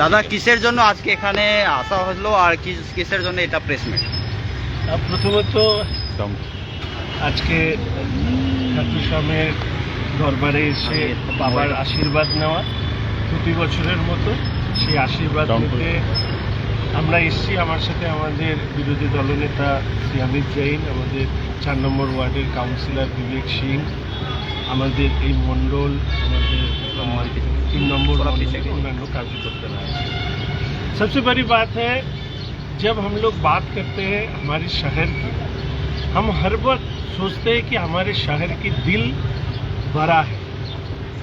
দাদা কিসের জন্য আজকে এখানে আসা হলো আর কিসের জন্য এটা প্রেসমিট? প্রথমত আজকে খাটু শ্যামের দরবারে এসে বাবার আশীর্বাদ নেওয়া, প্রতি বছরের মতো সেই আশীর্বাদ নিতে আমরা এসেছি। আমার সাথে আমাদের বিরোধী দলনেতা শ্রী অমিত জৈন, আমাদের 4 নম্বর ওয়ার্ডের কাউন্সিলর বিবেক সিং, আমাদের এই মণ্ডল, আমাদের 3 নম্বর অন্যান্য कार्यकर्ता। सबसे बड़ी बात है, जब हम लोग बात करते हैं हमारे शहर की, हम हर वक्त सोचते हैं कि हमारे शहर की दिल बड़ा है,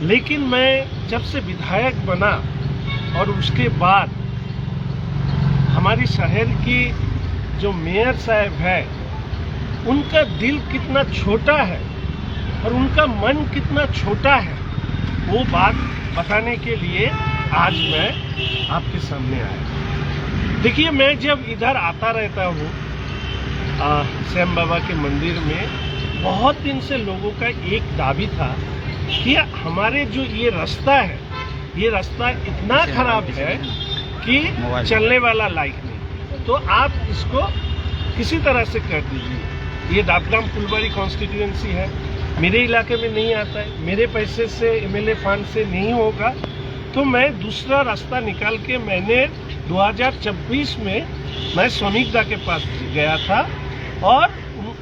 लेकिन मैं जब से विधायक बना और उसके बाद हमारी शहर की जो मेयर साहब है उनका दिल कितना छोटा है और उनका मन कितना छोटा है, वो बात बताने के लिए आज मैं आपके सामने आया। देखिए, मैं जब इधर आता रहता हूँ श्याम बाबा के मंदिर में, बहुत दिन से लोगों का एक दाबी था कि हमारे जो ये रास्ता है, ये रास्ता इतना खराब है कि चलने वाला लायक नहीं, तो आप इसको किसी तरह से कर दीजिए। ये डाबग्राम फुलबाड़ी कॉन्स्टिट्यूएंसी है, मेरे इलाके में नहीं आता है, मेरे पैसे से एमएलए फंड से नहीं होगा, तो मैं दूसरा रास्ता निकाल के मैंने 2024 में मैं समीक्षा के पास गया था और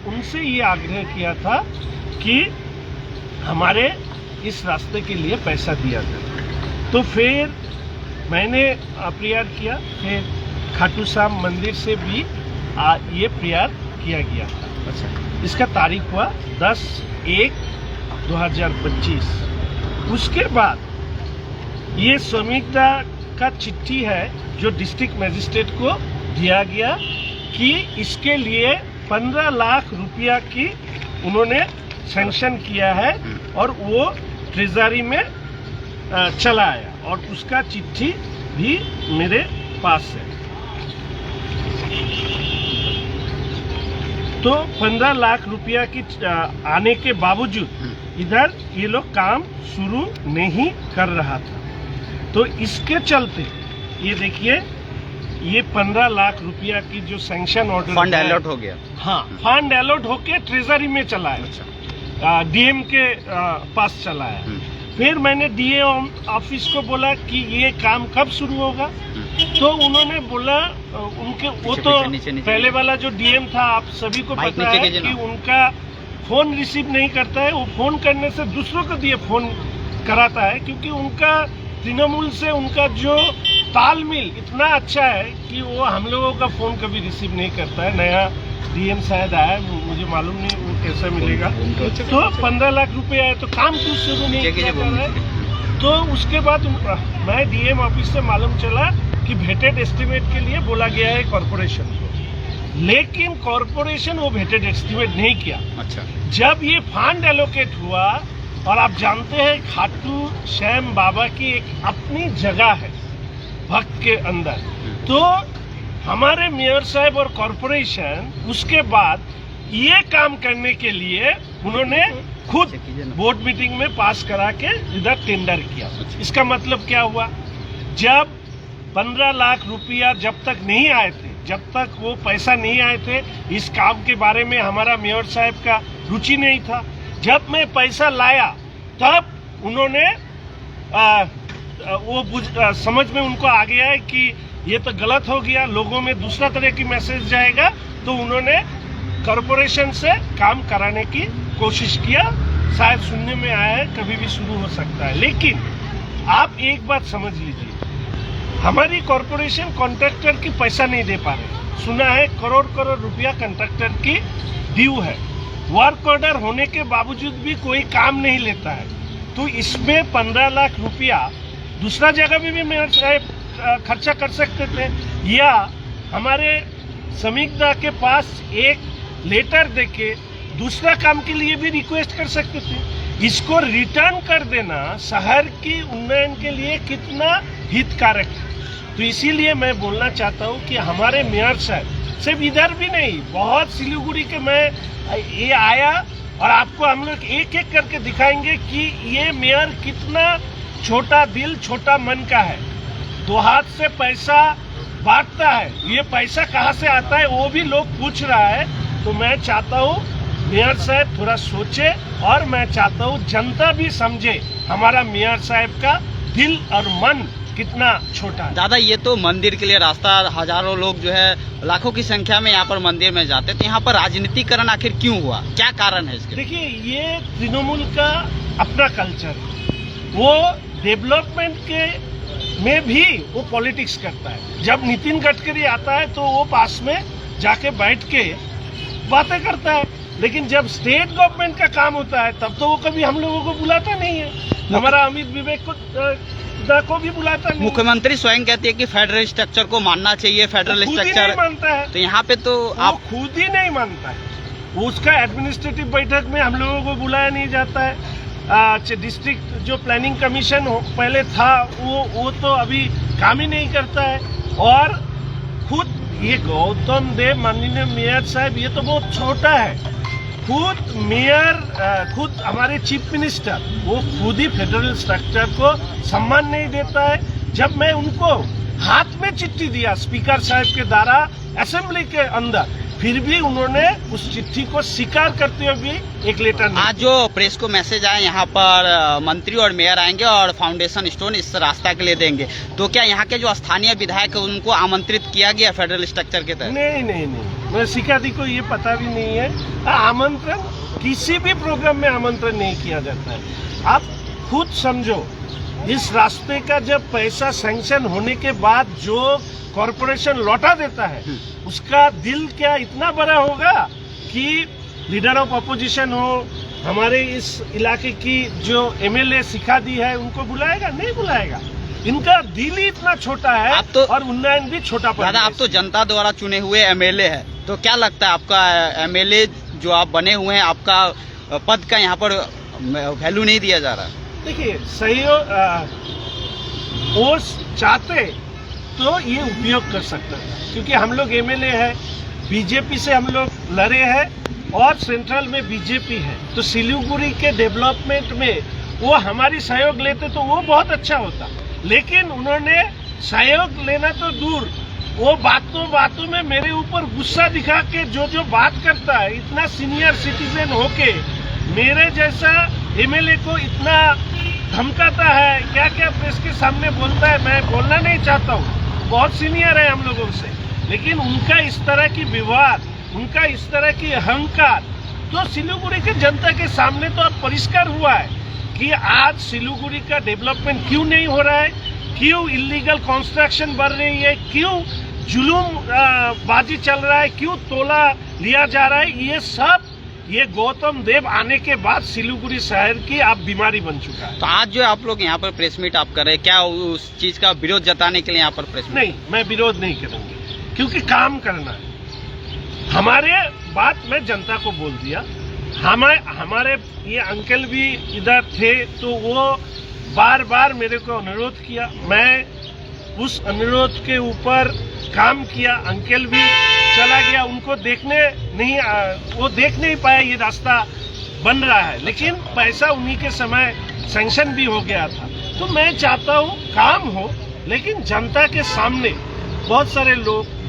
उनसे ये आग्रह किया था कि हमारे इस रास्ते के लिए पैसा दिया जाए। तो फिर मैंने प्रयास किया, फिर खाटू श्याम मंदिर से भी ये प्रयास किया गया था। अच्छा, इसका तारीख हुआ 10/1/2025। उसके बाद ये समीक्षा का चिट्ठी है जो डिस्ट्रिक्ट मजिस्ट्रेट को दिया गया कि इसके लिए 15 लाख रुपया की उन्होंने सैंक्शन किया है और वो ट्रेजरी में चला आया और उसका चिट्ठी भी मेरे पास है। तो 15 लाख रुपया की आने के बावजूद इधर ये लोग काम शुरू नहीं कर रहा था, तो इसके चलते ये देखिए, ये 15 लाख रुपया की जो सैंक्शन ऑर्डर फंड अलॉट हो गया। हाँ, फंड अलॉट होके ट्रेजरी में चला है, डीएम के पास चला है। फिर मैंने डीएम ऑफिस को बोला कि ये काम कब शुरू होगा, तो उन्होंने बोला उनके वो तो पहले वाला जो डीएम था, आप सभी को पता है कि उनका फोन रिसीव नहीं करता है, वो फोन करने से दूसरों को दिए फोन कराता है, क्योंकि उनका तृणमूल से उनका जो तालमेल इतना अच्छा है कि वो हम लोगों का फोन कभी रिसीव नहीं करता है। नया डीएम शायद आया, मुझे मालूम नहीं वो कैसा मिलेगा। तो 15 लाख रुपया है, तो काम क्यों शुरू नहीं किया जा रहा है? तो उसके बाद मैं डीएम ऑफिस से मालूम चला कि वेटेड एस्टिमेट के लिए बोला गया है कॉरपोरेशन को, लेकिन कॉरपोरेशन वो वेटेड एस्टिमेट नहीं किया। अच्छा, जब ये फंड एलोकेट हुआ, और आप जानते हैं खाटू श्याम बाबा की एक अपनी जगह है भक्त के अंदर, तो हमारे मेयर साहब और कॉरपोरेशन उसके बाद ये काम करने के लिए उन्होंने खुद बोर्ड मीटिंग में पास करा के इधर टेंडर किया। इसका मतलब क्या हुआ, जब 15 लाख रुपया जब तक नहीं आए थे, जब तक वो पैसा नहीं आए थे, इस काम के बारे में हमारा मेयर साहब का रुचि नहीं था। जब मैं पैसा लाया तब उन्होंने समझ में उनको आ गया है कि ये तो गलत हो गया, लोगों में दूसरा तरह की मैसेज जाएगा, तो उन्होंने कॉरपोरेशन से काम कराने की कोशिश किया। शायद सुनने में आया है कभी भी शुरू हो सकता है, लेकिन आप एक बात समझ लीजिए, हमारी कॉरपोरेशन कॉन्ट्रैक्टर की पैसा नहीं दे पा रहे। सुना है करोड़ करोड़ रुपया कॉन्ट्रैक्टर की ड्यू है, वर्क ऑर्डर होने के बावजूद भी कोई काम नहीं लेता है। तो इसमें 15 लाख रुपया दूसरा जगह भी मेयर साहब खर्चा कर सकते थे, या हमारे समीक्षा के पास एक लेटर देके दूसरा काम के लिए भी रिक्वेस्ट कर सकते थे। इसको रिटर्न कर देना शहर की उन्नयन के लिए कितना हितकारक है। तो इसीलिए मैं बोलना चाहता हूँ कि हमारे मेयर साहब सिर्फ इधर भी नहीं, बहुत सिलीगुड़ी के मैं ये आया और आपको हम लोग एक एक करके दिखाएंगे कि ये मेयर कितना छोटा दिल छोटा मन का है, दो हाथ से पैसा बांटता है, ये पैसा कहाँ से आता है वो भी लोग पूछ रहा है। तो मैं चाहता हूँ मेयर साहब थोड़ा सोचे, और मैं चाहता हूँ जनता भी समझे हमारा मेयर साहब का दिल और मन कितना छोटा है। दादा, ये तो मंदिर के लिए रास्ता, हजारों लोग जो है लाखों की संख्या में यहाँ पर मंदिर में जाते, तो यहाँ पर राजनीतिकरण आखिर क्यों हुआ, क्या कारण है इसके? देखिए, ये तृणमूल का अपना कल्चर है, वो डेवलपमेंट के में भी वो पॉलिटिक्स करता है। जब नितिन गडकरी आता है तो वो पास में जाके बैठ के बातें करता है, लेकिन जब स्टेट गवर्नमेंट का काम होता है तब तो वो कभी हम लोगों को बुलाता नहीं है, हमारा अमित विवेक को भी बुलाता नहीं। मुख्यमंत्री स्वयं कहती है कि फेडरल स्ट्रक्चर को मानना चाहिए, फेडरल स्ट्रक्चर मानता है, तो यहाँ पे तो आप खुद ही नहीं मानता है। उसका एडमिनिस्ट्रेटिव बैठक में हम लोगों को बुलाया नहीं जाता है। डिस्ट्रिक्ट जो प्लानिंग कमीशन पहले था वो तो अभी काम ही नहीं करता है। और खुद ये गौतम देव माननीय मेयर साहब, ये तो बहुत छोटा है, खुद मेयर, खुद हमारे चीफ मिनिस्टर, वो खुद ही फेडरल स्ट्रक्चर को सम्मान नहीं देता है। जब मैं उनको हाथ में चिट्ठी दिया स्पीकर साहब के द्वारा असेंबली के अंदर, फिर भी उन्होंने उस चिट्ठी को स्वीकार करते हुए भी एक लेटर नहीं। आज जो प्रेस को मैसेज आया, यहाँ पर मंत्री और मेयर आएंगे और फाउंडेशन स्टोन इस रास्ता के लिए देंगे, तो क्या यहाँ के जो स्थानीय विधायक है उनको आमंत्रित किया गया फेडरल स्ट्रक्चर के तहत? नहीं, मैं शिकायती को ये पता भी नहीं है। आमंत्रण किसी भी प्रोग्राम में आमंत्रण नहीं किया जाता है। आप खुद समझो, इस रास्ते का जब पैसा सैंक्शन होने के बाद जो कॉरपोरेशन लौटा देता है, उसका दिल क्या इतना बड़ा होगा कि लीडर ऑफ अपोजिशन हो, हमारे इस इलाके की जो एमएलए सिखा दी है उनको बुलाएगा? नहीं बुलाएगा। इनका दिल ही इतना छोटा है और उन्नयन भी छोटा पड़। दादा, आप तो जनता द्वारा चुने हुए एमएलए है, तो क्या लगता है आपका एमएलए जो आप बने हुए हैं, आपका पद का यहाँ पर वैल्यू नहीं दिया जा रहा? देखिए, सहयोग वो चाहते तो ये उपयोग कर सकते हैं, क्योंकि हम लोग एमएलए है, बीजेपी से हम लोग लड़े हैं और सेंट्रल में बीजेपी है, तो सिलीगुड़ी के डेवलपमेंट में वो हमारी सहयोग लेते तो वो बहुत अच्छा होता। लेकिन उन्होंने सहयोग लेना तो दूर, वो बातों में मेरे ऊपर गुस्सा दिखा के जो बात करता है, इतना सीनियर सिटीजन होके मेरे जैसा एमएलए को इतना धमकाता है, क्या क्या प्रेस के सामने बोलता है। मैं बोलना नहीं चाहता हूँ, बहुत सीनियर है हम लोगों से, लेकिन उनका इस तरह की विवाद, उनका इस तरह की अहंकार तो सिलीगुड़ी के जनता के सामने तो अब परिष्कार हुआ है कि आज सिलीगुड़ी का डेवलपमेंट क्यों नहीं हो रहा है, क्यों इलीगल कंस्ट्रक्शन बढ़ रही है, क्यों जुलूम बाजी चल रहा है, क्यों तोला लिया जा रहा है। ये सब ये गौतम देव आने के बाद सिलीगुड़ी शहर की आप बीमारी बन चुका है। तो आज जो आप लोग यहाँ पर प्रेस मीट आप कर रहे हैं, क्या उस चीज का विरोध जताने के लिए यहाँ पर प्रेस मीट? नहीं, मैं विरोध नहीं करूंगी, क्योंकि काम करना है। हमारे बात मैं जनता को बोल दिया। हमारे ये अंकल भी इधर थे तो वो बार बार मेरे को अनुरोध किया, मैं उस अनुरोध के ऊपर काम किया। अंकल भी चला गया, उनको वो देख नहीं पाया ये रास्ता बन रहा है, लेकिन पैसा उन्हीं के समय सैंक्शन भी हो गया था। तो मैं चाहता हूँ काम हो, लेकिन जनता के सामने बहुत सारे लोग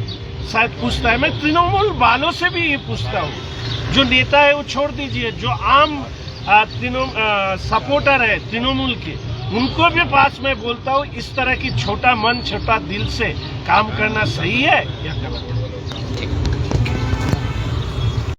शायद पूछता है, मैं तृणमूल वालों से भी ये पूछता हूँ, जो नेता है वो छोड़ दीजिए, जो आम सपोर्टर है तृणमूल के, उनको भी पास में बोलता हूँ, इस तरह की छोटा मन छोटा दिल से काम करना सही है या गलत है?